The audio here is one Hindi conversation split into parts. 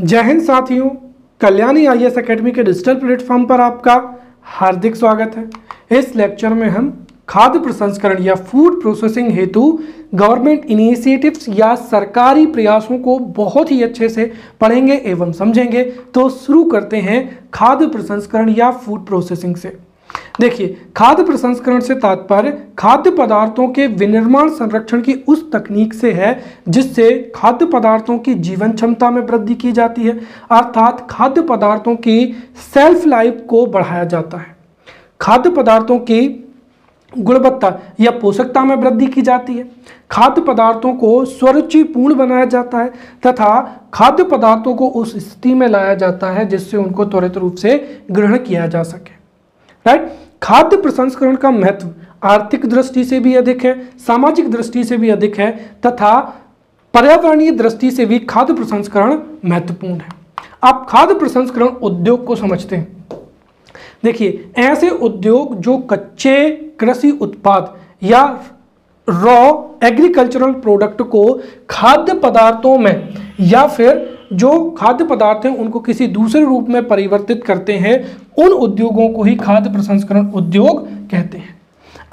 जय हिंद साथियों, कल्याणी आईएएस एकेडमी के डिजिटल प्लेटफॉर्म पर आपका हार्दिक स्वागत है। इस लेक्चर में हम खाद्य प्रसंस्करण या फूड प्रोसेसिंग हेतु गवर्नमेंट इनिशिएटिव्स या सरकारी प्रयासों को बहुत ही अच्छे से पढ़ेंगे एवं समझेंगे। तो शुरू करते हैं खाद्य प्रसंस्करण या फूड प्रोसेसिंग से। देखिए, खाद्य प्रसंस्करण से तात्पर्य खाद्य पदार्थों के विनिर्माण संरक्षण की उस तकनीक से है जिससे खाद्य पदार्थों की जीवन क्षमता में वृद्धि की जाती है, अर्थात खाद्य पदार्थों की सेल्फ लाइफ को बढ़ाया जाता है। खाद्य पदार्थों की गुणवत्ता या पोषकता में वृद्धि की जाती है। खाद्य पदार्थों को स्वरुचिपूर्ण बनाया जाता है तथा खाद्य पदार्थों को उस स्थिति में लाया जाता है जिससे उनको त्वरित रूप से ग्रहण किया जा सके। राइट। खाद्य प्रसंस्करण का महत्व आर्थिक दृष्टि से भी अधिक है, सामाजिक दृष्टि से भी अधिक है तथा पर्यावरणीय दृष्टि से भी खाद्य प्रसंस्करण महत्वपूर्ण है। आप खाद्य प्रसंस्करण उद्योग को समझते हैं। देखिए, ऐसे उद्योग जो कच्चे कृषि उत्पाद या रॉ एग्रीकल्चरल प्रोडक्ट को खाद्य पदार्थों में या फिर जो खाद्य पदार्थ हैं उनको किसी दूसरे रूप में परिवर्तित करते हैं, उन उद्योगों को ही खाद्य प्रसंस्करण उद्योग कहते हैं।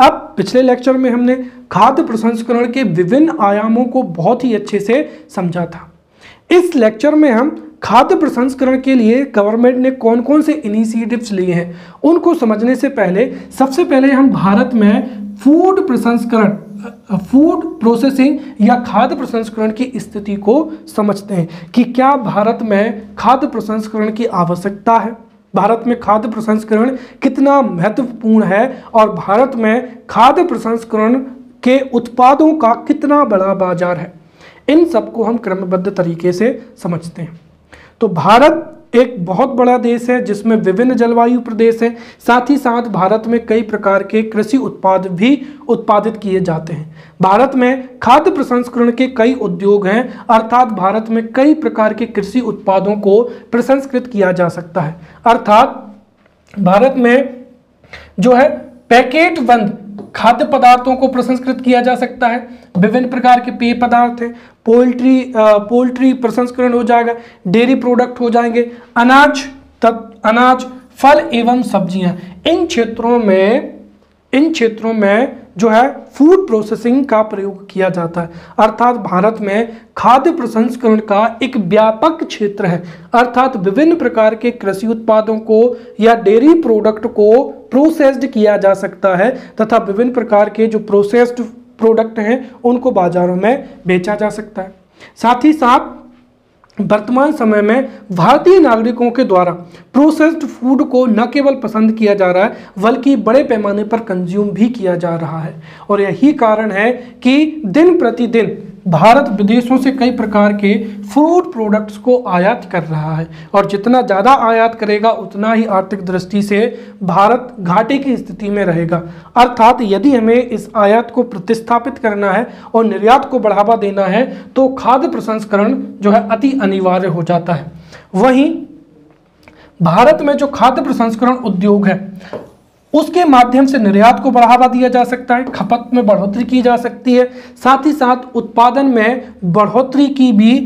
अब पिछले लेक्चर में हमने खाद्य प्रसंस्करण के विभिन्न आयामों को बहुत ही अच्छे से समझा था। इस लेक्चर में हम खाद्य प्रसंस्करण के लिए गवर्नमेंट ने कौन कौन से इनिशिएटिव्स लिए हैं उनको समझने से पहले सबसे पहले हम भारत में फूड प्रसंस्करण, फूड प्रोसेसिंग या खाद्य प्रसंस्करण की स्थिति को समझते हैं कि क्या भारत में खाद्य प्रसंस्करण की आवश्यकता है, भारत में खाद्य प्रसंस्करण कितना महत्वपूर्ण है और भारत में खाद्य प्रसंस्करण के उत्पादों का कितना बड़ा बाजार है। इन सबको हम क्रमबद्ध तरीके से समझते हैं। तो भारत एक बहुत बड़ा देश है जिसमें विभिन्न जलवायु प्रदेश हैं, साथ ही साथ भारत में कई प्रकार के कृषि उत्पाद भी उत्पादित किए जाते हैं। भारत में खाद्य प्रसंस्करण के कई उद्योग हैं, अर्थात भारत में कई प्रकार के कृषि उत्पादों को प्रसंस्कृत किया जा सकता है। अर्थात भारत में जो है पैकेट बंद खाद्य पदार्थों को प्रसंस्कृत किया जा सकता है। विभिन्न प्रकार के पेय पदार्थ हैं, पोल्ट्री प्रसंस्करण हो जाएगा, डेयरी प्रोडक्ट हो जाएंगे, अनाज, फल एवं सब्जियां। इन क्षेत्रों में जो है फूड प्रोसेसिंग का प्रयोग किया जाता है। अर्थात भारत में खाद्य प्रसंस्करण का एक व्यापक क्षेत्र है, अर्थात विभिन्न प्रकार के कृषि उत्पादों को या डेयरी प्रोडक्ट को प्रोसेस्ड किया जा सकता है तथा विभिन्न प्रकार के जो प्रोसेस्ड प्रोडक्ट हैं उनको बाजारों में बेचा जा सकता है। साथ ही साथ वर्तमान समय में भारतीय नागरिकों के द्वारा प्रोसेस्ड फूड को न केवल पसंद किया जा रहा है बल्कि बड़े पैमाने पर कंज्यूम भी किया जा रहा है। और यही कारण है कि दिन प्रतिदिन भारत विदेशों से कई प्रकार के फूड प्रोडक्ट्स को आयात कर रहा है और जितना ज़्यादा आयात करेगा उतना ही आर्थिक दृष्टि से भारत घाटे की स्थिति में रहेगा। अर्थात यदि हमें इस आयात को प्रतिस्थापित करना है और निर्यात को बढ़ावा देना है तो खाद्य प्रसंस्करण जो है अति अनिवार्य हो जाता है। वहीं भारत में जो खाद्य प्रसंस्करण उद्योग है उसके माध्यम से निर्यात को बढ़ावा दिया जा सकता है, खपत में बढ़ोतरी की जा सकती है, साथ ही साथ उत्पादन में बढ़ोतरी की भी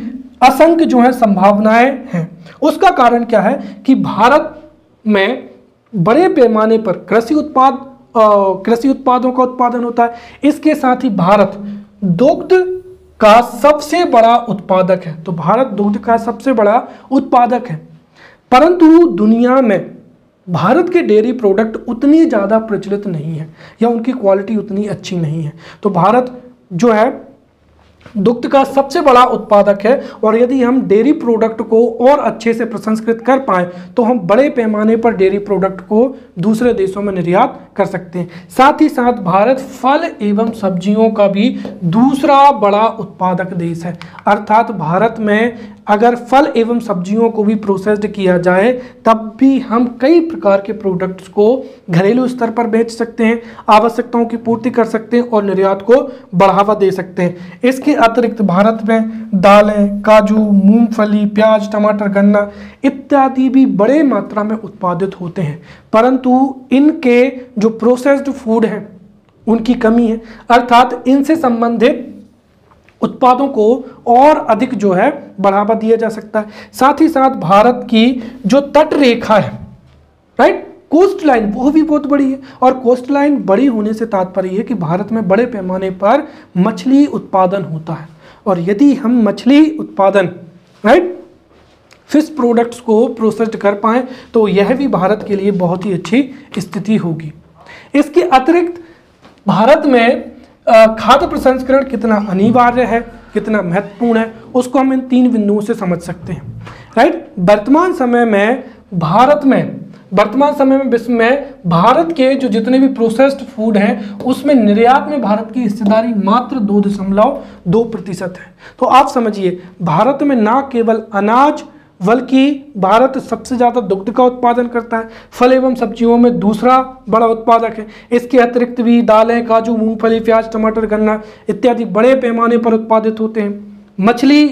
असंख्य जो है संभावनाएं हैं। उसका कारण क्या है कि भारत में बड़े पैमाने पर कृषि उत्पादों का उत्पादन होता है। इसके साथ ही भारत दुग्ध का सबसे बड़ा उत्पादक है। तो भारत दुग्ध का सबसे बड़ा उत्पादक है, परंतु दुनिया में भारत के डेयरी प्रोडक्ट उतनी ज़्यादा प्रचलित नहीं है या उनकी क्वालिटी उतनी अच्छी नहीं है। तो भारत जो है दुग्ध का सबसे बड़ा उत्पादक है और यदि हम डेयरी प्रोडक्ट को और अच्छे से प्रसंस्कृत कर पाएँ तो हम बड़े पैमाने पर डेयरी प्रोडक्ट को दूसरे देशों में निर्यात कर सकते हैं। साथ ही साथ भारत फल एवं सब्जियों का भी दूसरा बड़ा उत्पादक देश है। अर्थात भारत में अगर फल एवं सब्जियों को भी प्रोसेस्ड किया जाए तब भी हम कई प्रकार के प्रोडक्ट्स को घरेलू स्तर पर बेच सकते हैं, आवश्यकताओं की पूर्ति कर सकते हैं और निर्यात को बढ़ावा दे सकते हैं। इसके अतिरिक्त भारत में दालें, काजू, मूंगफली, प्याज, टमाटर, गन्ना इत्यादि भी बड़े मात्रा में उत्पादित होते हैं, परंतु इनके जो प्रोसेस्ड फूड हैं उनकी कमी है। अर्थात इनसे संबंधित उत्पादों को और अधिक जो है बढ़ावा दिया जा सकता है। साथ ही साथ भारत की जो तट रेखा है, राइट, कोस्ट लाइन, वो भी बहुत बड़ी है। और कोस्ट लाइन बड़ी होने से तात्पर्य है कि भारत में बड़े पैमाने पर मछली उत्पादन होता है। और यदि हम मछली उत्पादन, राइट, फिश प्रोडक्ट्स को प्रोसेस्ड कर पाएं तो यह भी भारत के लिए बहुत ही अच्छी स्थिति होगी। इसके अतिरिक्त भारत में खाद्य प्रसंस्करण कितना अनिवार्य है, कितना महत्वपूर्ण है, उसको हम इन 3 बिंदुओं से समझ सकते हैं, राइट। वर्तमान समय में विश्व में भारत के जो जितने भी प्रोसेस्ड फूड हैं उसमें निर्यात में भारत की हिस्सेदारी मात्र 2.2% है। तो आप समझिए, भारत में ना केवल अनाज बल्कि भारत सबसे ज़्यादा दुग्ध का उत्पादन करता है, फल एवं सब्जियों में दूसरा बड़ा उत्पादक है। इसके अतिरिक्त भी दालें, काजू, मूंगफली, प्याज, टमाटर, गन्ना इत्यादि बड़े पैमाने पर उत्पादित होते हैं। मछली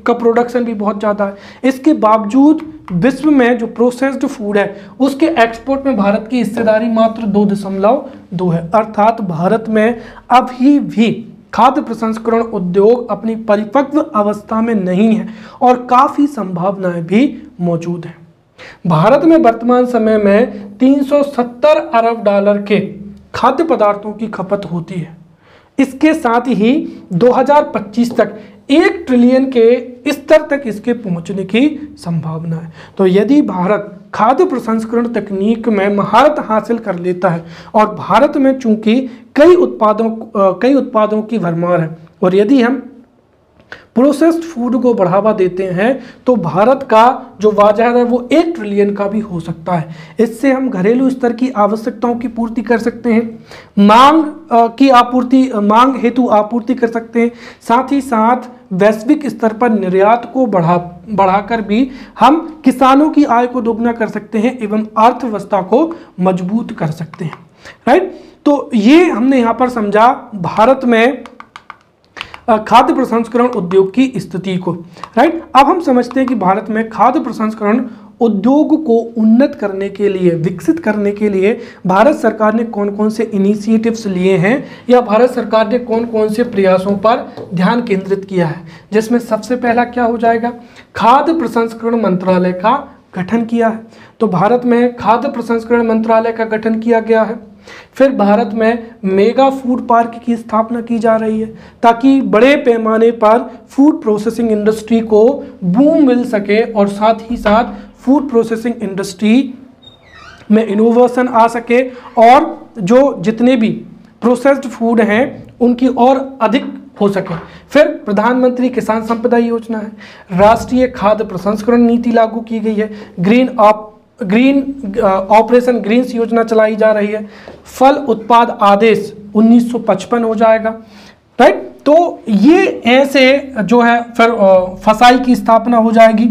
का प्रोडक्शन भी बहुत ज़्यादा है। इसके बावजूद विश्व में जो प्रोसेस्ड फूड है उसके एक्सपोर्ट में भारत की हिस्सेदारी मात्र 2.2 है। अर्थात भारत में अभी भी खाद्य प्रसंस्करण उद्योग अपनी परिपक्व अवस्था में नहीं है और काफ़ी संभावनाएं भी मौजूद हैं। भारत में वर्तमान समय में 370 अरब डॉलर के खाद्य पदार्थों की खपत होती है। इसके साथ ही 2025 तक 1 ट्रिलियन के स्तर तक इसके पहुंचने की संभावना है। तो यदि भारत खाद्य प्रसंस्करण तकनीक में महारत हासिल कर लेता है, और भारत में चूंकि कई उत्पादों की भरमार है, और यदि हम प्रोसेस्ड फूड को बढ़ावा देते हैं तो भारत का जो बाजार है वो 1 ट्रिलियन का भी हो सकता है। इससे हम घरेलू स्तर की आवश्यकताओं की पूर्ति कर सकते हैं, मांग हेतु आपूर्ति कर सकते हैं, साथ ही साथ वैश्विक स्तर पर निर्यात को बढ़ाकर भी हम किसानों की आय को दोगुना कर सकते हैं एवं अर्थव्यवस्था को मजबूत कर सकते हैं, राइट। तो ये हमने यहाँ पर समझा भारत में खाद्य प्रसंस्करण उद्योग की स्थिति को, राइट। अब हम समझते हैं कि भारत में खाद्य प्रसंस्करण उद्योग को उन्नत करने के लिए, विकसित करने के लिए भारत सरकार ने कौन कौन से इनिशिएटिव्स लिए हैं, या भारत सरकार ने कौन कौन से प्रयासों पर ध्यान केंद्रित किया है। जिसमें सबसे पहला क्या हो जाएगा, खाद्य प्रसंस्करण मंत्रालय का गठन किया है। तो भारत में खाद्य प्रसंस्करण मंत्रालय का गठन किया गया है। फिर भारत में मेगा फूड पार्क की स्थापना की जा रही है ताकि बड़े पैमाने पर फूड प्रोसेसिंग इंडस्ट्री को बूम मिल सके, और साथ ही साथ फूड प्रोसेसिंग इंडस्ट्री में इनोवेशन आ सके, और जो जितने भी प्रोसेस्ड फूड हैं उनकी और अधिक हो सके। फिर प्रधानमंत्री किसान संपदा योजना है, राष्ट्रीय खाद्य प्रसंस्करण नीति लागू की गई है, ऑपरेशन ग्रीन्स योजना चलाई जा रही है, फल उत्पाद आदेश 1955 हो जाएगा, राइट। तो ये ऐसे जो है फिर फसाई की स्थापना हो जाएगी।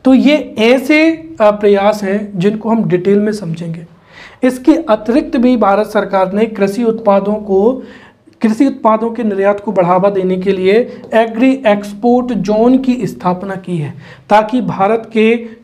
तो ये ऐसे प्रयास हैं जिनको हम डिटेल में समझेंगे। इसके अतिरिक्त भी भारत सरकार ने कृषि उत्पादों के निर्यात को बढ़ावा देने के लिए एग्री एक्सपोर्ट जोन की स्थापना की है, ताकि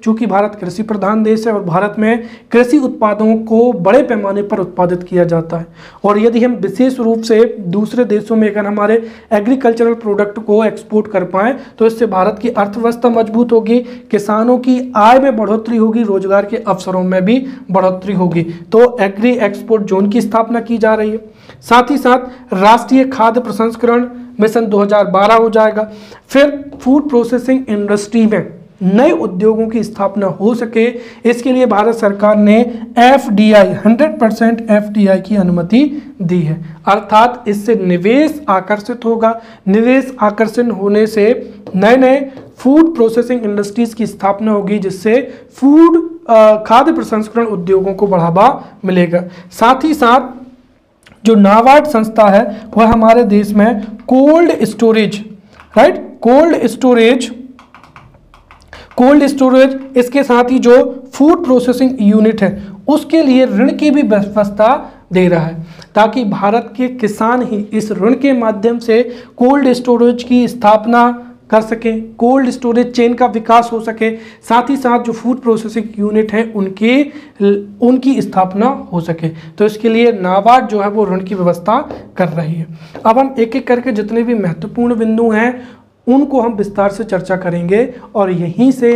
चूंकि भारत कृषि प्रधान देश है और भारत में कृषि उत्पादों को बड़े पैमाने पर उत्पादित किया जाता है, और यदि हम विशेष रूप से दूसरे देशों में अगर हमारे एग्रीकल्चरल प्रोडक्ट को एक्सपोर्ट कर पाएँ तो इससे भारत की अर्थव्यवस्था मजबूत होगी, किसानों की आय में बढ़ोतरी होगी, रोजगार के अवसरों में भी बढ़ोतरी होगी। तो एग्री एक्सपोर्ट जोन की स्थापना की जा रही है। साथ ही साथ राष्ट्रीय खाद्य प्रसंस्करण मिशन 2012 हो जाएगा। फिर फूड प्रोसेसिंग इंडस्ट्री में नए उद्योगों की स्थापना हो सके, इसके लिए भारत सरकार ने FDI 100% FDI की अनुमति दी है। अर्थात इससे निवेश आकर्षित होगा, निवेश आकर्षण होने से नए नए फूड प्रोसेसिंग इंडस्ट्रीज की स्थापना होगी, जिससे खाद्य प्रसंस्करण उद्योगों को बढ़ावा मिलेगा। साथ ही साथ जो नाबार्ड संस्था है वह हमारे देश में cold storage, right, cold storage इसके साथ ही जो फूड प्रोसेसिंग यूनिट है उसके लिए ऋण की भी व्यवस्था दे रहा है, ताकि भारत के किसान ही इस ऋण के माध्यम से कोल्ड स्टोरेज की स्थापना कर सकें, कोल्ड स्टोरेज चेन का विकास हो सके, साथ ही साथ जो फूड प्रोसेसिंग यूनिट है उनकी स्थापना हो सके। तो इसके लिए नाबार्ड जो है वो ऋण की व्यवस्था कर रही है। अब हम एक एक करके जितने भी महत्वपूर्ण बिंदु हैं उनको हम विस्तार से चर्चा करेंगे और यहीं से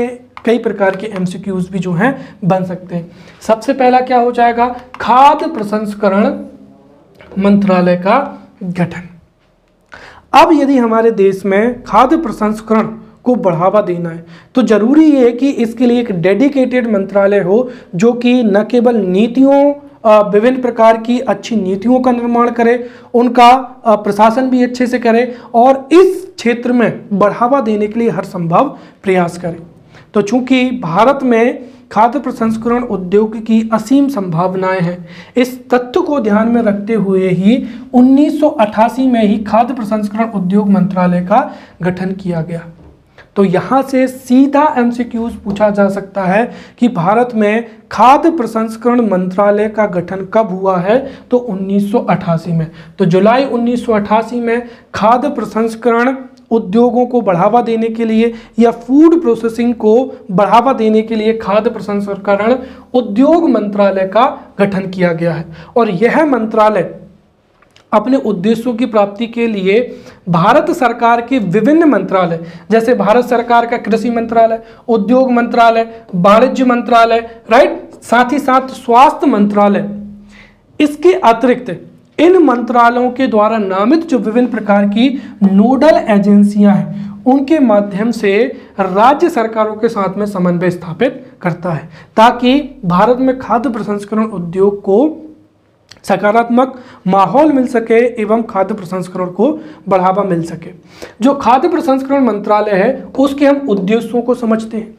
कई प्रकार के MCQs भी जो हैं बन सकते हैं। सबसे पहला क्या हो जाएगा, खाद्य प्रसंस्करण मंत्रालय का गठन। अब यदि हमारे देश में खाद्य प्रसंस्करण को बढ़ावा देना है तो जरूरी है कि इसके लिए एक डेडिकेटेड मंत्रालय हो जो कि न केवल नीतियों, विभिन्न प्रकार की अच्छी नीतियों का निर्माण करे, उनका प्रशासन भी अच्छे से करे और इस क्षेत्र में बढ़ावा देने के लिए हर संभव प्रयास करे। तो चूंकि भारत में खाद्य प्रसंस्करण उद्योग की असीम संभावनाएं हैं, इस तथ्य को ध्यान में रखते हुए ही 1988 में ही खाद्य प्रसंस्करण उद्योग मंत्रालय का गठन किया गया। तो यहाँ से सीधा MCQs पूछा जा सकता है कि भारत में खाद्य प्रसंस्करण मंत्रालय का गठन कब हुआ है, तो 1988 में। तो जुलाई 1988 में खाद्य प्रसंस्करण उद्योगों को बढ़ावा देने के लिए या फूड प्रोसेसिंग को बढ़ावा देने के लिए खाद्य प्रसंस्करण उद्योग मंत्रालय का गठन किया गया है। और यह मंत्रालय अपने उद्देश्यों की प्राप्ति के लिए भारत सरकार के विभिन्न मंत्रालय, जैसे भारत सरकार का कृषि मंत्रालय, उद्योग मंत्रालय, वाणिज्य मंत्रालय, राइट, साथ ही साथ स्वास्थ्य मंत्रालय, इसके अतिरिक्त इन मंत्रालयों के द्वारा नामित जो विभिन्न प्रकार की नोडल एजेंसियां हैं उनके माध्यम से राज्य सरकारों के साथ में समन्वय स्थापित करता है ताकि भारत में खाद्य प्रसंस्करण उद्योग को सकारात्मक माहौल मिल सके एवं खाद्य प्रसंस्करण को बढ़ावा मिल सके। जो खाद्य प्रसंस्करण मंत्रालय है उसके हम उद्देश्यों को समझते हैं,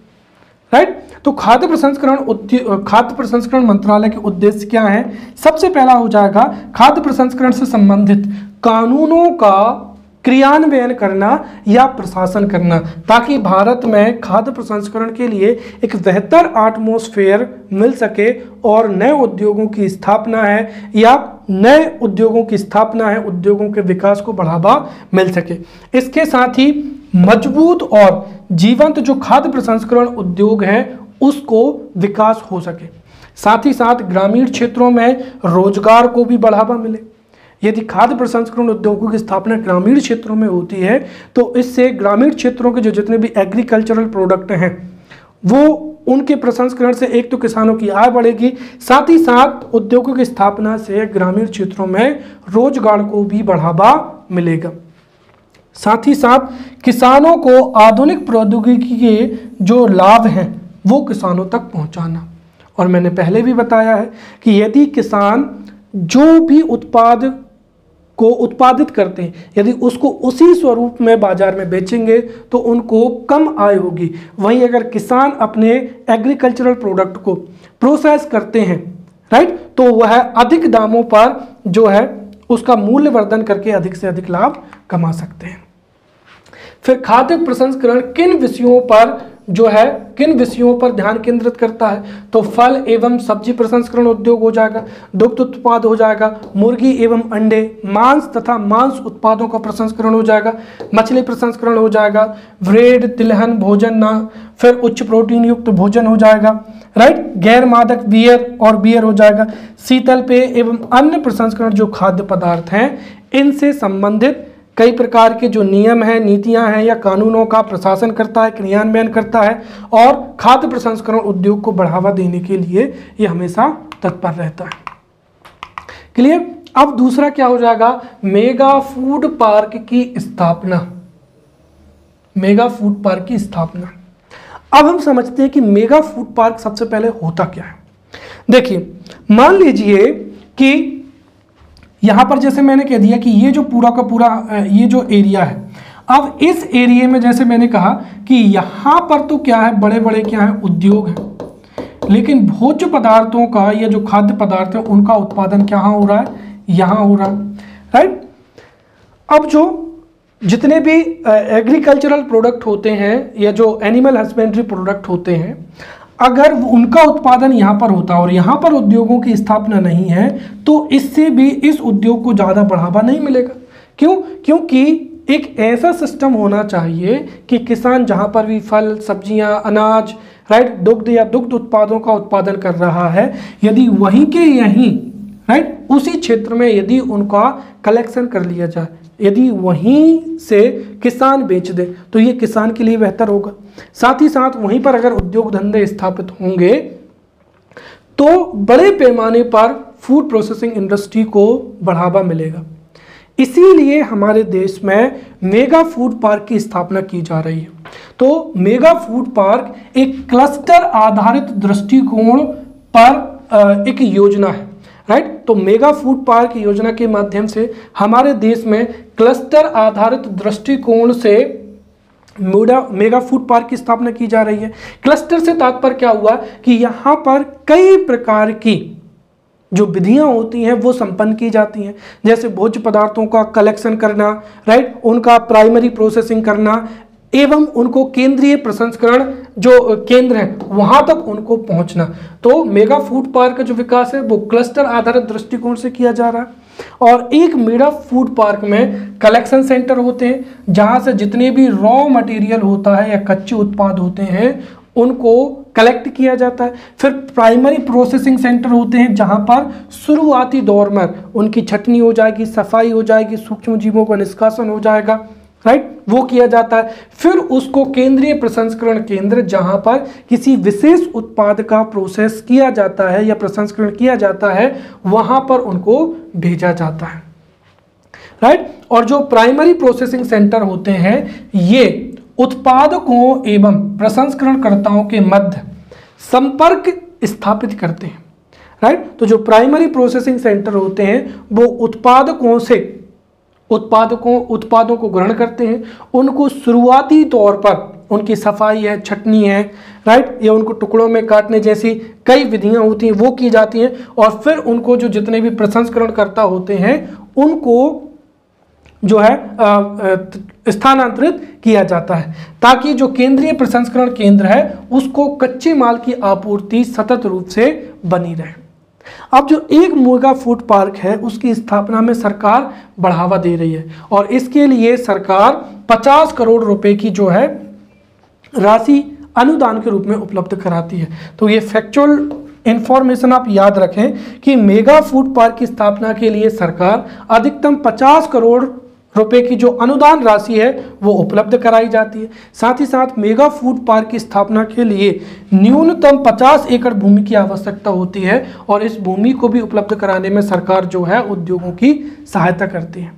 राइट। तो खाद्य प्रसंस्करण मंत्रालय के उद्देश्य क्या है? सबसे पहला हो जाएगा खाद्य प्रसंस्करण से संबंधित कानूनों का क्रियान्वयन करना या प्रशासन करना, ताकि भारत में खाद्य प्रसंस्करण के लिए एक बेहतर एटमॉस्फेयर मिल सके और नए उद्योगों की स्थापना है या उद्योगों के विकास को बढ़ावा मिल सके। इसके साथ ही मजबूत और जीवंत जो खाद्य प्रसंस्करण उद्योग है उसको विकास हो सके। साथ ही साथ ग्रामीण क्षेत्रों में रोजगार को भी बढ़ावा मिले। यदि खाद्य प्रसंस्करण उद्योगों की स्थापना ग्रामीण क्षेत्रों में होती है तो इससे ग्रामीण क्षेत्रों के जो जितने भी एग्रीकल्चरल प्रोडक्ट हैं वो उनके प्रसंस्करण से एक तो किसानों की आय बढ़ेगी, साथ ही साथ उद्योगों की स्थापना से ग्रामीण क्षेत्रों में रोजगार को भी बढ़ावा मिलेगा। साथ ही साथ किसानों को आधुनिक प्रौद्योगिकी के जो लाभ हैं वो किसानों तक पहुंचाना। और मैंने पहले भी बताया है कि यदि किसान जो भी उत्पाद को उत्पादित करते हैं यदि उसको उसी स्वरूप में बाजार में बेचेंगे तो उनको कम आय होगी। वहीं अगर किसान अपने एग्रीकल्चरल प्रोडक्ट को प्रोसेस करते हैं, राइट, तो वह अधिक दामों पर जो है उसका मूल्य वर्धन करके अधिक से अधिक लाभ कमा सकते हैं। फिर खाद्य प्रसंस्करण किन विषयों पर ध्यान केंद्रित करता है? तो फल एवं सब्जी प्रसंस्करण उद्योग हो जाएगा, दुग्ध उत्पाद हो जाएगा, मुर्गी एवं अंडे, मांस तथा मांस उत्पादों का प्रसंस्करण हो जाएगा, मछली प्रसंस्करण हो जाएगा, ब्रेड, तिलहन भोजन, फिर उच्च प्रोटीन युक्त भोजन हो जाएगा, राइट, गैर मादक बियर हो जाएगा, शीतल पेय एवं अन्य प्रसंस्करण जो खाद्य पदार्थ हैं इनसे संबंधित कई प्रकार के जो नियम हैं, नीतियां हैं या कानूनों का प्रशासन करता है, क्रियान्वयन करता है और खाद्य प्रसंस्करण उद्योग को बढ़ावा देने के लिए ये हमेशा तत्पर रहता है। क्लियर? अब दूसरा क्या हो जाएगा? मेगा फूड पार्क की स्थापना। मेगा फूड पार्क की स्थापना। अब हम समझते हैं कि मेगा फूड पार्क सबसे पहले होता क्या है। देखिए, मान लीजिए कि यहां पर जैसे मैंने कह दिया कि ये जो पूरा का पूरा ये जो एरिया है, अब इस एरिया में जैसे मैंने कहा कि यहां पर तो क्या है, बड़े बड़े क्या है, उद्योग हैं, लेकिन भोज्य पदार्थों का या जो खाद्य पदार्थ है उनका उत्पादन क्या हो रहा है, यहां हो रहा है, राइट। अब जो जितने भी एग्रीकल्चरल प्रोडक्ट होते हैं या जो एनिमल हस्बेंड्री प्रोडक्ट होते हैं, अगर उनका उत्पादन यहाँ पर होता और यहाँ पर उद्योगों की स्थापना नहीं है तो इससे भी इस उद्योग को ज़्यादा बढ़ावा नहीं मिलेगा। क्यों? क्योंकि एक ऐसा सिस्टम होना चाहिए कि किसान जहाँ पर भी फल, सब्जियाँ, अनाज, राइट, दुग्ध या दुग्ध उत्पादों का उत्पादन कर रहा है, यदि वहीं के यहीं, राइट, उसी क्षेत्र में यदि उनका कलेक्शन कर लिया जाए, यदि वहीं से किसान बेच दे तो ये किसान के लिए बेहतर होगा। साथ ही साथ वहीं पर अगर उद्योग धंधे स्थापित होंगे तो बड़े पैमाने पर फूड प्रोसेसिंग इंडस्ट्री को बढ़ावा मिलेगा। इसीलिए हमारे देश में मेगा फूड पार्क की स्थापना की जा रही है। तो मेगा फूड पार्क एक क्लस्टर आधारित दृष्टिकोण पर एक योजना है, राइट। तो मेगा फूड पार्क योजना के माध्यम से हमारे देश में क्लस्टर आधारित दृष्टिकोण से मेगा फूड पार्क की स्थापना की जा रही है। क्लस्टर से तात्पर्य क्या हुआ कि यहाँ पर कई प्रकार की जो विधियां होती हैं वो संपन्न की जाती हैं, जैसे भोज्य पदार्थों का कलेक्शन करना, राइट, उनका प्राइमरी प्रोसेसिंग करना एवं उनको केंद्रीय प्रसंस्करण जो केंद्र है वहां तक उनको पहुंचना। तो मेगा फूड पार्क का जो विकास है वो क्लस्टर आधारित दृष्टिकोण से किया जा रहा है। और एक मेगा फूड पार्क में कलेक्शन सेंटर होते हैं जहां से जितने भी रॉ मटेरियल होता है या कच्चे उत्पाद होते हैं उनको कलेक्ट किया जाता है। फिर प्राइमरी प्रोसेसिंग सेंटर होते हैं जहां पर शुरुआती दौर में उनकी छटनी हो जाएगी, सफाई हो जाएगी, सूक्ष्म जीवों का निष्कासन हो जाएगा, राइट, वो किया जाता है। फिर उसको केंद्रीय प्रसंस्करण केंद्र जहां पर किसी विशेष उत्पाद का प्रोसेस किया जाता है या प्रसंस्करण किया जाता है वहां पर उनको भेजा जाता है, राइट। और जो प्राइमरी प्रोसेसिंग सेंटर होते हैं ये उत्पादकों एवं प्रसंस्करणकर्ताओं के मध्य संपर्क स्थापित करते हैं, राइट। तो जो प्राइमरी प्रोसेसिंग सेंटर होते हैं वो उत्पादकों से उत्पादों को ग्रहण करते हैं, उनको शुरुआती तौर पर उनकी सफाई है, छटनी है, राइट, या उनको टुकड़ों में काटने जैसी कई विधियां होती हैं वो की जाती हैं। और फिर उनको जो जितने भी प्रसंस्करणकर्ता होते हैं उनको जो है स्थानांतरित किया जाता है ताकि जो केंद्रीय प्रसंस्करण केंद्र है उसको कच्चे माल की आपूर्ति सतत रूप से बनी रहे। अब जो एक मेगा फूड पार्क है उसकी स्थापना में सरकार बढ़ावा दे रही है और इसके लिए सरकार 50 करोड़ रुपए की जो है राशि अनुदान के रूप में उपलब्ध कराती है। तो ये फैक्चुअल इंफॉर्मेशन आप याद रखें कि मेगा फूड पार्क की स्थापना के लिए सरकार अधिकतम 50 करोड़ रुपए की जो अनुदान राशि है वो उपलब्ध कराई जाती है। साथ ही साथ मेगा फूड पार्क की स्थापना के लिए न्यूनतम 50 एकड़ भूमि की आवश्यकता होती है और इस भूमि को भी उपलब्ध कराने में सरकार जो है उद्योगों की सहायता करती है।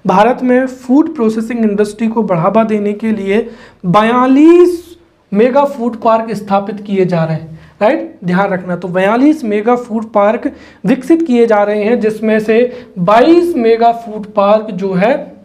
भारत में फूड प्रोसेसिंग इंडस्ट्री को बढ़ावा देने के लिए 42 मेगा फूड पार्क स्थापित किए जा रहे हैं, राइट, ध्यान रखना। तो 42 मेगा फूड पार्क विकसित किए जा रहे हैं जिसमें से 22 मेगा फूड पार्क जो है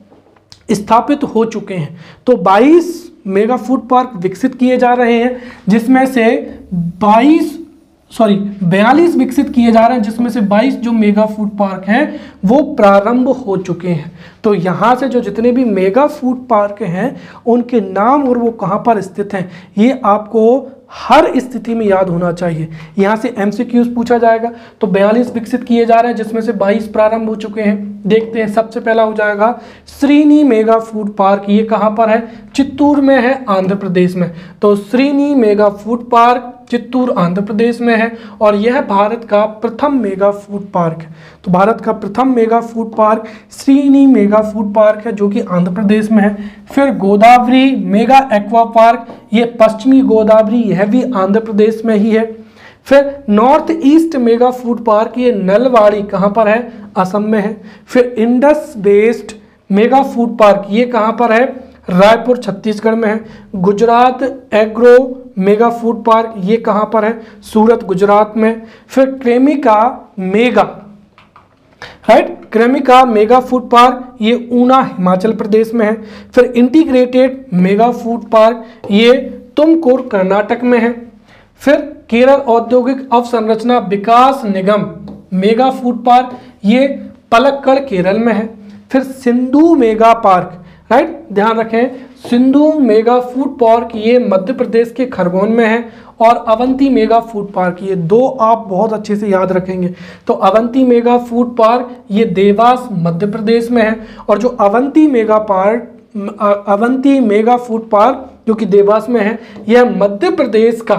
स्थापित हो चुके हैं। तो 22 मेगा फूड पार्क विकसित किए जा रहे हैं जिसमें से 42 विकसित किए जा रहे हैं जिसमें से 22 जो मेगा फूड पार्क हैं वो प्रारंभ हो चुके हैं। तो यहाँ से जो जितने भी मेगा फूड पार्क हैं उनके नाम और वो कहाँ पर स्थित हैं ये आपको हर स्थिति में याद होना चाहिए। यहाँ से MCQs पूछा जाएगा। तो 42 विकसित किए जा रहे हैं जिसमें से 22 प्रारंभ हो चुके हैं। देखते हैं, सबसे पहला हो जाएगा श्रीनी मेगा फूड पार्क। ये कहाँ पर है? चित्तूर में है, आंध्र प्रदेश में। तो Srini mega food park Chittoor Andhra Pradesh में है और यह भारत का प्रथम मेगा फूड पार्क है। तो भारत का प्रथम mega food park Srini mega food park है जो कि आंध्र प्रदेश में है। फिर गोदावरी मेगा एक्वा पार्क, ये पश्चिमी गोदावरी, यह भी आंध्र प्रदेश में ही है। फिर north east mega food park, ये नलवाड़ी कहाँ पर है? असम में है। फिर Indus based mega food park, ये कहाँ पर है? रायपुर छत्तीसगढ़ में है। Gujarat agro mega food park, ये कहाँ पर है? सूरत गुजरात में। फिर Cremica mega, right, Cremica mega food park, ये ऊना हिमाचल प्रदेश में है। फिर इंटीग्रेटेड मेगा फूड पार्क, ये तुमकुर कर्नाटक में है। फिर केरल औद्योगिक अवसंरचना विकास निगम मेगा फूड पार्क, ये पलक्कड़ केरल में है। फिर सिंधु मेगा पार्क, राइट, ध्यान रखें, सिंधु मेगा फूड पार्क ये मध्य प्रदेश के खरगोन में है। और अवंती मेगा फूड पार्क, ये दो आप बहुत अच्छे से याद रखेंगे। तो अवंती मेगा फूड पार्क ये देवास मध्य प्रदेश में है और जो Avanti mega park Avanti mega food park जो कि देवास में है, यह मध्य प्रदेश का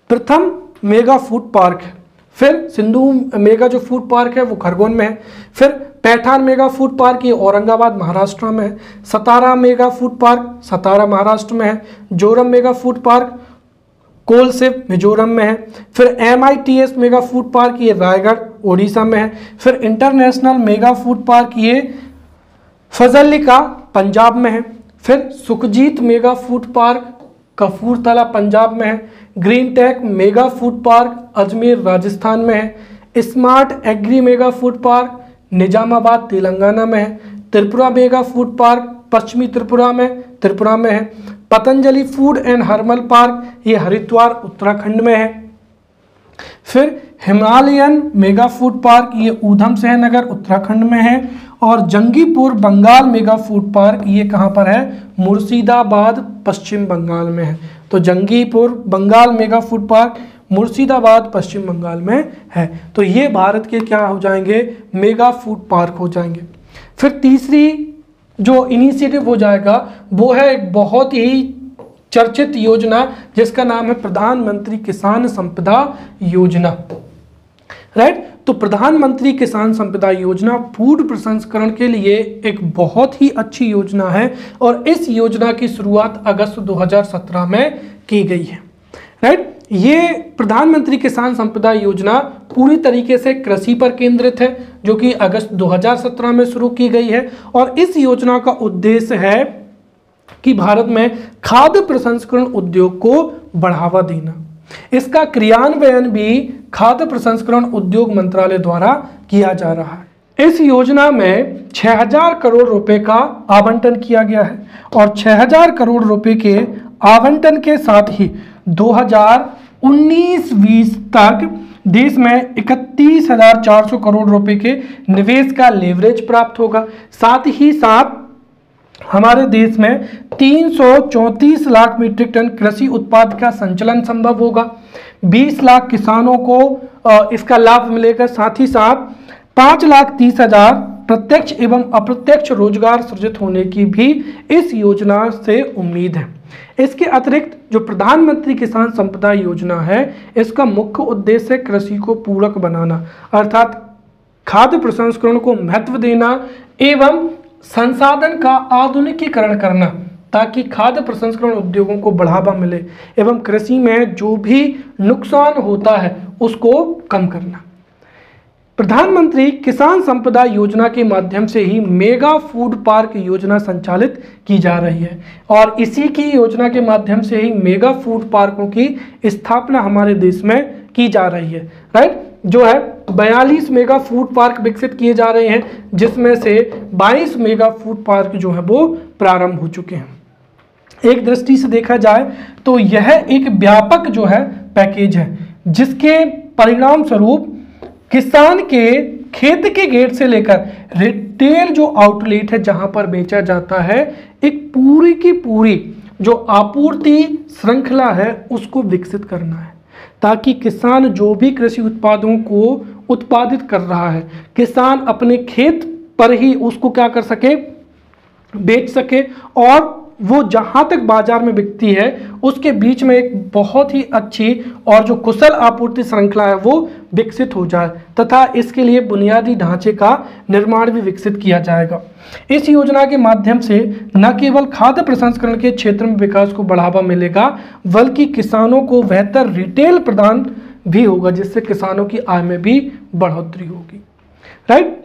प्रथम मेगा फूड पार्क है। फिर सिंधु मेगा जो फूड पार्क है वो खरगोन में है। फिर पैठान मेगा फूड पार्क ये औरंगाबाद महाराष्ट्र में है। Satara mega food park Satara Maharashtra में है। Zoram mega food park Kolasib Mizoram में है। फिर MITS मेगा फूड पार्क ये रायगढ़ ओडिशा में है। फिर इंटरनेशनल मेगा फूड पार्क ये फजलिका पंजाब में है। फिर Sukhjeet mega food park Kapurthala Punjab में है। Green tech mega food park Ajmer Rajasthan में है। Smart agri mega food park Nizamabad Telangana में है। त्रिपुरा मेगा फूड पार्क पश्चिमी त्रिपुरा में है। Patanjali food and herbal park ये हरिद्वार उत्तराखंड में है। फिर हिमालयन मेगा फूड पार्क ये ऊधम सिंह नगर उत्तराखंड में है। और Jangipur Bengal mega food park ये कहाँ पर है? मुर्शिदाबाद पश्चिम बंगाल में है। तो Jangipur Bengal mega food park Murshidabad Paschim Bengal में है। तो ये भारत के क्या हो जाएंगे? मेगा फूड पार्क हो जाएंगे। फिर तीसरी जो इनिशिएटिव हो जाएगा वो है एक बहुत ही चर्चित योजना जिसका नाम है प्रधानमंत्री किसान संपदा योजना। राइट, तो प्रधानमंत्री किसान संपदा योजना फूड प्रसंस्करण के लिए एक बहुत ही अच्छी योजना है और इस योजना की शुरुआत अगस्त 2017 में की गई है। राइट, ये प्रधानमंत्री किसान संपदा योजना पूरी तरीके से कृषि पर केंद्रित है जो कि अगस्त 2017 में शुरू की गई है। और इस योजना का उद्देश्य है कि भारत में खाद्य प्रसंस्करण उद्योग को बढ़ावा देना। इसका क्रियान्वयन भी खाद्य प्रसंस्करण उद्योग मंत्रालय द्वारा किया जा रहा है। इस योजना में 6000 करोड़ रुपए का आवंटन किया गया है और 6000 करोड़ रुपए के आवंटन के साथ ही 2019-20 तक देश में 31,400 करोड़ रुपए के निवेश का लेवरेज प्राप्त होगा। साथ ही साथ हमारे देश में 334 लाख मीट्रिक टन कृषि उत्पाद का संचलन संभव होगा। 20 लाख किसानों को इसका लाभ मिलेगा। साथ ही साथ 5,30,000 प्रत्यक्ष एवं अप्रत्यक्ष रोजगार सृजित होने की भी इस योजना से उम्मीद है। इसके अतिरिक्त जो प्रधानमंत्री किसान संपदा योजना है इसका मुख्य उद्देश्य कृषि को पूरक बनाना अर्थात खाद्य प्रसंस्करण को महत्व देना एवं संसाधन का आधुनिकीकरण करना ताकि खाद्य प्रसंस्करण उद्योगों को बढ़ावा मिले एवं कृषि में जो भी नुकसान होता है उसको कम करना। प्रधानमंत्री किसान संपदा योजना के माध्यम से ही मेगा फूड पार्क योजना संचालित की जा रही है और इसी की योजना के माध्यम से ही मेगा फूड पार्कों की स्थापना हमारे देश में की जा रही है। राइट, जो है 42 मेगा फूड पार्क विकसित किए जा रहे हैं जिसमें से 22 मेगा फूड पार्क जो है वो प्रारंभ हो चुके हैं। एक दृष्टि से देखा जाए तो यह एक व्यापक जो है पैकेज है जिसके परिणाम स्वरूप किसान के खेत के गेट से लेकर रिटेल जो आउटलेट है जहां पर बेचा जाता है एक पूरी की पूरी जो आपूर्ति श्रृंखला है उसको विकसित करना है ताकि किसान जो भी कृषि उत्पादों को उत्पादित कर रहा है किसान अपने खेत पर ही उसको क्या कर सके, बेच सके और वो जहां तक बाजार में बिकती है उसके बीच में एक बहुत ही अच्छी और जो कुशल आपूर्ति श्रृंखला है वो विकसित हो जाए तथा इसके लिए बुनियादी ढांचे का निर्माण भी विकसित किया जाएगा। इस योजना के माध्यम से न केवल खाद्य प्रसंस्करण के क्षेत्र में विकास को बढ़ावा मिलेगा बल्कि किसानों को बेहतर रिटेल प्रदान भी होगा जिससे किसानों की आय में भी बढ़ोतरी होगी। राइट,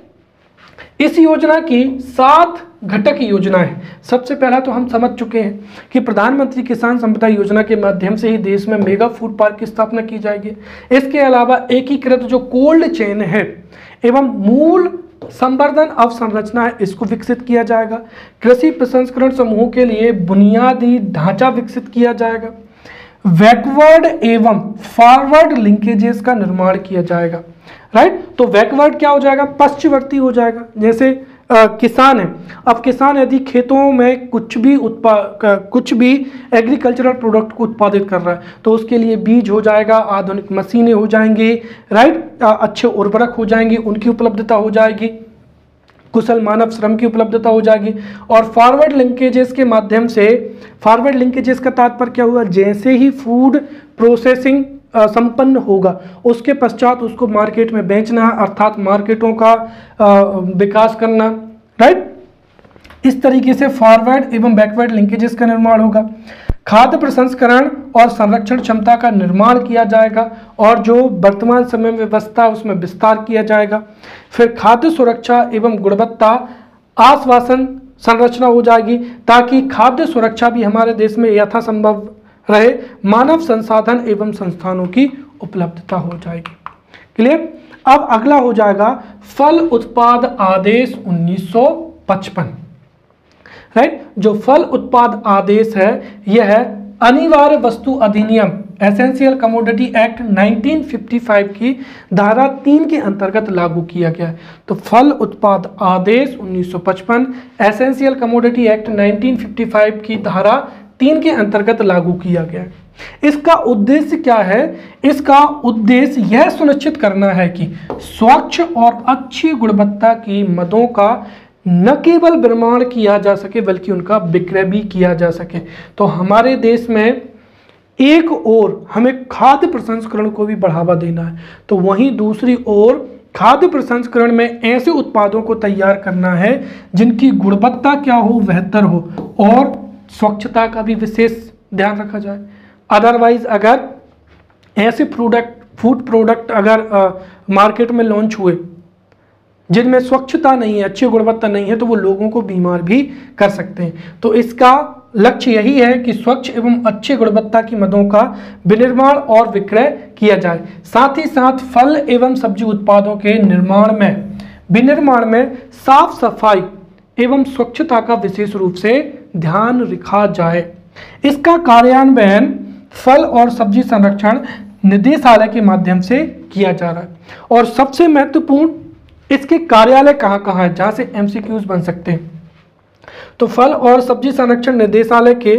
इस योजना की 7 घटक योजना है। सबसे पहला तो हम समझ चुके हैं कि प्रधानमंत्री किसान संपदा योजना के माध्यम से ही देश में मेगा फूड पार्क की स्थापना की जाएगी। इसके अलावा एकीकृत जो कोल्ड चेन है एवं मूल संवर्धन अवसंरचना है इसको विकसित किया जाएगा। कृषि प्रसंस्करण समूहों के लिए बुनियादी ढांचा विकसित किया जाएगा। बैकवर्ड एवं फॉरवर्ड लिंकेजेस का निर्माण किया जाएगा। राइट, तो बैकवर्ड क्या हो जाएगा, पश्चवर्ती हो जाएगा। जैसे किसान है, अब किसान यदि खेतों में कुछ भी एग्रीकल्चरल प्रोडक्ट को उत्पादित कर रहा है तो उसके लिए बीज हो जाएगा, आधुनिक मशीनें हो जाएंगी। राइट, अच्छे उर्वरक हो जाएंगे, उनकी उपलब्धता हो जाएगी। कुशल मानव श्रम की उपलब्धता हो जाएगी। और फॉरवर्ड लिंकेजेस के माध्यम से, फॉरवर्ड लिंकेजेस का तात्पर्य क्या हुआ, जैसे ही फूड प्रोसेसिंग संपन्न होगा उसके पश्चात उसको मार्केट में बेचना, अर्थात मार्केटों का विकास करना, राइट। इस तरीके से फॉरवर्ड एवं बैकवर्ड लिंकेजेस का निर्माण होगा। खाद्य प्रसंस्करण और संरक्षण क्षमता का निर्माण किया जाएगा और जो वर्तमान समय में व्यवस्था उसमें विस्तार किया जाएगा। फिर खाद्य सुरक्षा एवं गुणवत्ता आश्वासन संरचना हो जाएगी ताकि खाद्य सुरक्षा भी हमारे देश में यथासंभव रहे। मानव संसाधन एवं संस्थानों की उपलब्धता हो जाएगी। क्लियर। अब अगला हो जाएगा फल उत्पाद आदेश 1955, राइट। जो फल उत्पाद आदेश है यह है अनिवार्य वस्तु अधिनियम एसेंशियल कमोडिटी एक्ट 1955 की धारा 3 के अंतर्गत लागू किया गया है। तो फल उत्पाद आदेश 1955 एसेंशियल कमोडिटी एक्ट 1955 की धारा 3 के अंतर्गत लागू किया गया है। इसका उद्देश्य क्या है, इसका उद्देश्य यह सुनिश्चित करना है कि स्वच्छ और अच्छी गुणवत्ता की मदों का न केवल निर्माण किया जा सके बल्कि उनका विक्रय भी किया जा सके। तो हमारे देश में एक ओर हमें खाद्य प्रसंस्करण को भी बढ़ावा देना है, तो वहीं दूसरी ओर खाद्य प्रसंस्करण में ऐसे उत्पादों को तैयार करना है जिनकी गुणवत्ता क्या हो, बेहतर हो और स्वच्छता का भी विशेष ध्यान रखा जाए। अदरवाइज अगर ऐसे फूड प्रोडक्ट अगर मार्केट में लॉन्च हुए जिनमें स्वच्छता नहीं है, अच्छी गुणवत्ता नहीं है, तो वो लोगों को बीमार भी कर सकते हैं। तो इसका लक्ष्य यही है कि स्वच्छ एवं अच्छी गुणवत्ता की मदों का विनिर्माण और विक्रय किया जाए। साथ ही साथ फल एवं सब्जी उत्पादों के विनिर्माण में साफ सफाई एवं स्वच्छता का विशेष रूप से ध्यान रखा जाए। इसका कार्यान्वयन फल और सब्जी संरक्षण निदेशालय के माध्यम से किया जा रहा है। और सबसे महत्वपूर्ण इसके कार्यालय कहाँ कहाँ है जहाँ से MCQs बन सकते हैं। तो फल और सब्जी संरक्षण निदेशालय के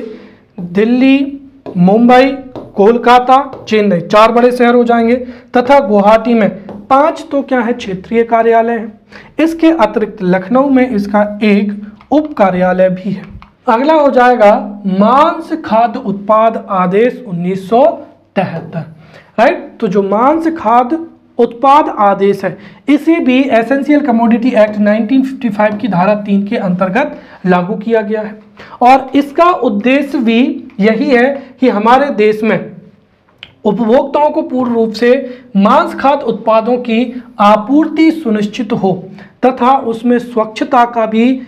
दिल्ली, मुंबई, कोलकाता, चेन्नई 4 बड़े शहर हो जाएंगे तथा गुवाहाटी में 5 तो क्या है क्षेत्रीय कार्यालय हैं। इसके अतिरिक्त लखनऊ में इसका एक उप कार्यालय भी है। अगला हो जाएगा मांस खाद्य उत्पाद आदेश 1973, राइट। तो जो मांस खाद्य उत्पाद आदेश है इसे भी एसेंशियल कमोडिटी एक्ट 1955 की धारा 3 के अंतर्गत लागू किया गया है। और इसका उद्देश्य भी यही है कि हमारे देश में उपभोक्ताओं को पूर्ण रूप से मांस खाद्य उत्पादों की आपूर्ति सुनिश्चित हो तथा उसमें स्वच्छता का भी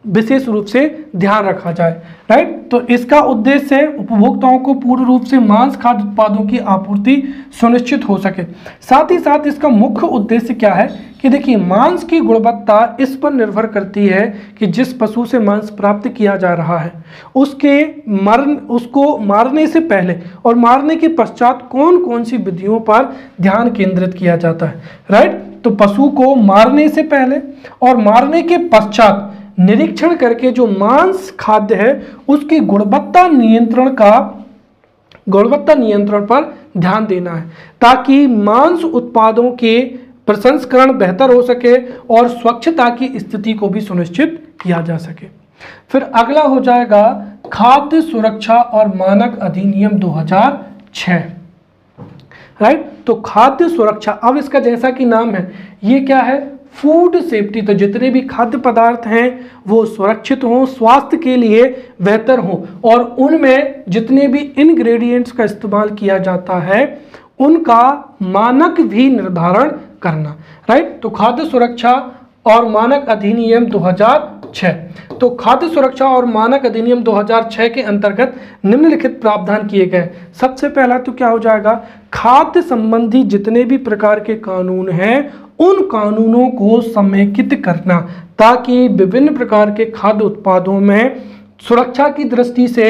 विशेष रूप से ध्यान रखा जाए, राइट। तो इसका उद्देश्य है उपभोक्ताओं को पूर्ण रूप से मांस खाद्य उत्पादों की आपूर्ति सुनिश्चित हो सके। साथ ही साथ इसका मुख्य उद्देश्य क्या है कि देखिए मांस की गुणवत्ता इस पर निर्भर करती है कि जिस पशु से मांस प्राप्त किया जा रहा है उसको मारने से पहले और मारने के पश्चात कौन कौन सी विधियों पर ध्यान केंद्रित किया जाता है, राइट। तो पशु को मारने से पहले और मारने के पश्चात निरीक्षण करके जो मांस खाद्य है उसकी गुणवत्ता नियंत्रण पर ध्यान देना है ताकि मांस उत्पादों के प्रसंस्करण बेहतर हो सके और स्वच्छता की स्थिति को भी सुनिश्चित किया जा सके। फिर अगला हो जाएगा खाद्य सुरक्षा और मानक अधिनियम 2006, राइट। तो खाद्य सुरक्षा, अब इसका जैसा कि नाम है ये क्या है, फूड सेफ्टी। तो जितने भी खाद्य पदार्थ हैं वो सुरक्षित हों, स्वास्थ्य के लिए बेहतर हों और उनमें जितने भी इंग्रेडिएंट्स का इस्तेमाल किया जाता है उनका मानक भी निर्धारण करना, राइट। तो खाद्य सुरक्षा और मानक अधिनियम 2006। तो खाद्य सुरक्षा और मानक अधिनियम 2006 के अंतर्गत निम्नलिखित प्रावधान किए गए। सबसे पहला तो क्या हो जाएगा, खाद्य संबंधी जितने भी प्रकार के कानून हैं उन कानूनों को समेकित करना ताकि विभिन्न प्रकार के खाद्य उत्पादों में सुरक्षा की दृष्टि से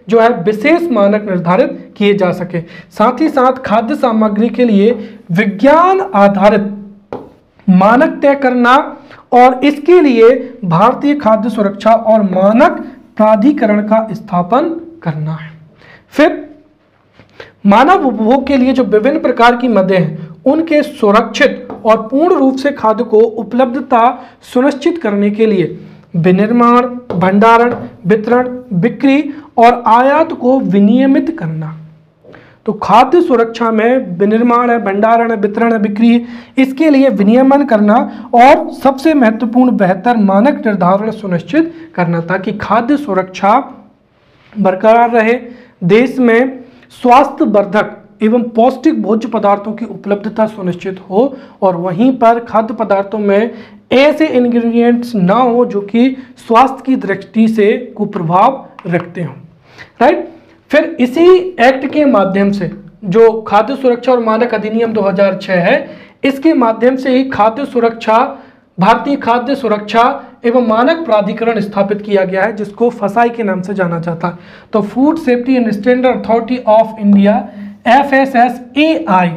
जो है विशेष मानक निर्धारित किए जा सके। साथ ही साथ खाद्य सामग्री के लिए विज्ञान आधारित मानक तय करना और इसके लिए भारतीय खाद्य सुरक्षा और मानक प्राधिकरण का स्थापन करना है। फिर मानव उपभोग के लिए जो विभिन्न प्रकार की मदें हैं उनके सुरक्षित और पूर्ण रूप से खाद्य को उपलब्धता सुनिश्चित करने के लिए विनिर्माण, भंडारण, वितरण, बिक्री और आयात को विनियमित करना। तो खाद्य सुरक्षा में विनिर्माण है, भंडारण है, वितरण है, बिक्री है, इसके लिए विनियमन करना और सबसे महत्वपूर्ण बेहतर मानक निर्धारण सुनिश्चित करना, ताकि खाद्य सुरक्षा बरकरार रहे, देश में स्वास्थ्यवर्धक एवं पौष्टिक भोज्य पदार्थों की उपलब्धता सुनिश्चित हो और वहीं पर खाद्य पदार्थों में ऐसे इंग्रेडिएंट्स ना हो जो कि स्वास्थ्य की दृष्टि से कुप्रभाव रखते हों। राइट। फिर इसी एक्ट के माध्यम से जो खाद्य सुरक्षा और मानक अधिनियम 2006 है, इसके माध्यम से ही खाद्य सुरक्षा, भारतीय खाद्य सुरक्षा एवं मानक प्राधिकरण स्थापित किया गया है, जिसको फसाई के नाम से जाना जाता है। तो food safety and standard authority of India, FSSAI।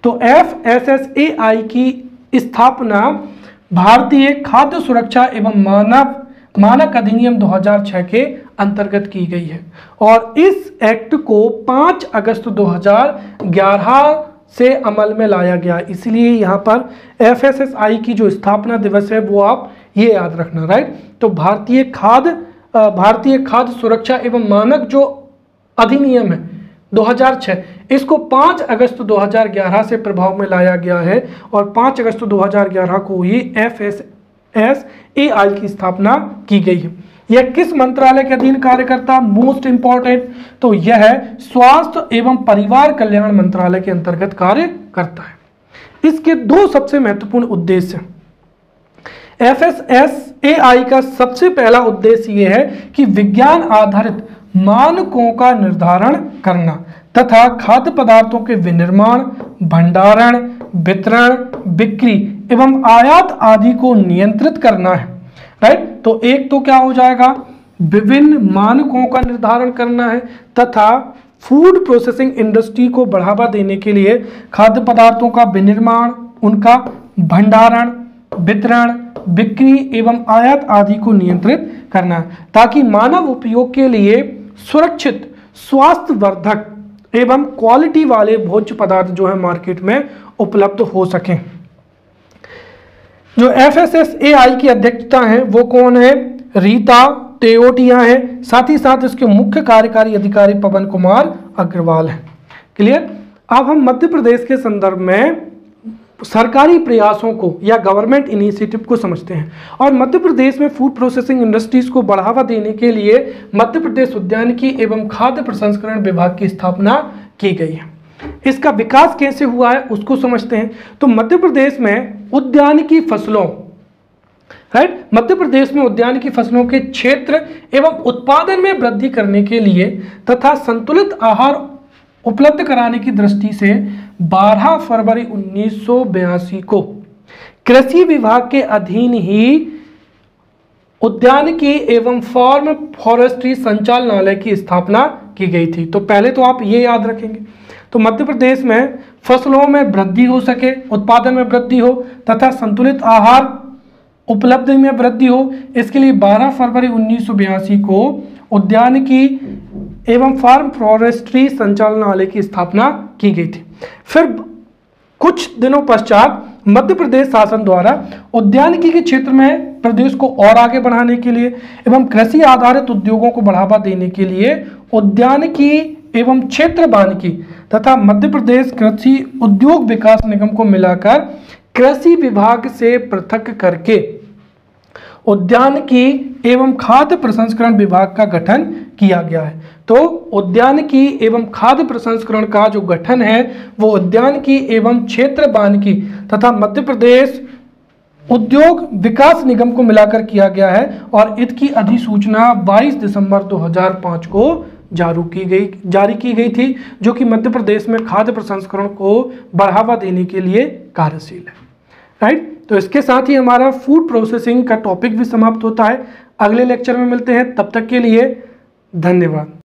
तो FSSAI की स्थापना भारतीय खाद्य सुरक्षा एवं मानक अधिनियम 2006 के अंतर्गत की गई है और इस एक्ट को 5 अगस्त 2011 से अमल में लाया गया। इसलिए यहाँ पर FSSAI की जो स्थापना दिवस है वो आप ये याद रखना। राइट। तो भारतीय खाद्य सुरक्षा एवं मानक जो अधिनियम है 2006, इसको 5 अगस्त 2011 से प्रभाव में लाया गया है और 5 अगस्त 2011 को ही FSSAI की स्थापना की गई है। यह किस मंत्रालय के अधीन कार्य करता है? मोस्ट इंपॉर्टेंट, तो यह स्वास्थ्य एवं परिवार कल्याण मंत्रालय के अंतर्गत कार्य करता है। इसके दो सबसे महत्वपूर्ण उद्देश्य हैं। FSSAI का सबसे पहला उद्देश्य यह है कि विज्ञान आधारित मानकों का निर्धारण करना तथा खाद्य पदार्थों के विनिर्माण, भंडारण, वितरण, बिक्री एवं आयात आदि को नियंत्रित करना है। राइट। तो एक तो क्या हो जाएगा, विभिन्न मानकों का निर्धारण करना है तथा फूड प्रोसेसिंग इंडस्ट्री को बढ़ावा देने के लिए खाद्य पदार्थों का विनिर्माण, उनका भंडारण, वितरण, बिक्री एवं आयात आदि को नियंत्रित करना है, ताकि मानव उपयोग के लिए सुरक्षित, स्वास्थ्यवर्धक एवं क्वालिटी वाले भोज्य पदार्थ जो है मार्केट में उपलब्ध हो सकें। जो FSSAI की अध्यक्षता है वो कौन है? रीता तेओटिया है। साथ ही साथ इसके मुख्य कार्यकारी अधिकारी पवन कुमार अग्रवाल है। क्लियर। अब हम मध्य प्रदेश के संदर्भ में सरकारी प्रयासों को या गवर्नमेंट इनिशिएटिव को समझते हैं और मध्य प्रदेश में फूड प्रोसेसिंग इंडस्ट्रीज को बढ़ावा देने के लिए मध्य प्रदेश उद्यानिकी एवं खाद्य प्रसंस्करण विभाग की स्थापना की गई है। इसका विकास कैसे हुआ है उसको समझते हैं। तो मध्य प्रदेश में उद्यानिकी फसलों, राइट, मध्य प्रदेश में उद्यानिकी फसलों के क्षेत्र एवं उत्पादन में वृद्धि करने के लिए तथा संतुलित आहार उपलब्ध कराने की दृष्टि से 12 फरवरी 1982 को कृषि विभाग के अधीन ही उद्यानिकी एवं फार्म फॉरेस्ट्री संचालनालय की स्थापना की गई थी। तो पहले तो आप ये याद रखेंगे, तो मध्य प्रदेश में फसलों में वृद्धि हो सके, उत्पादन में वृद्धि हो तथा संतुलित आहार उपलब्धि में वृद्धि हो, इसके लिए 12 फरवरी 1982 को उद्यानिकी एवं फार्म फॉरेस्ट्री संचालनालय की स्थापना की गई थी। फिर कुछ दिनों पश्चात मध्य प्रदेश शासन द्वारा उद्यानिकी के क्षेत्र में प्रदेश को और आगे बढ़ाने के लिए एवं कृषि आधारित उद्योगों को बढ़ावा देने के लिए उद्यानिकी एवं क्षेत्र वानिकी तथा मध्य प्रदेश कृषि उद्योग विकास निगम को मिलाकर कृषि विभाग से पृथक करके उद्यानिकी एवं खाद्य प्रसंस्करण विभाग का गठन किया गया है। तो उद्यानिकी एवं खाद्य प्रसंस्करण का जो गठन है वो उद्यानिकी एवं क्षेत्र वानिकी तथा मध्य प्रदेश उद्योग विकास निगम को मिलाकर किया गया है और इसकी अधिसूचना 22 दिसंबर 2005 को जारी की गई थी, जो कि मध्य प्रदेश में खाद्य प्रसंस्करण को बढ़ावा देने के लिए कार्यशील है। राइट। तो इसके साथ ही हमारा फूड प्रोसेसिंग का टॉपिक भी समाप्त होता है। अगले लेक्चर में मिलते हैं, तब तक के लिए धन्यवाद।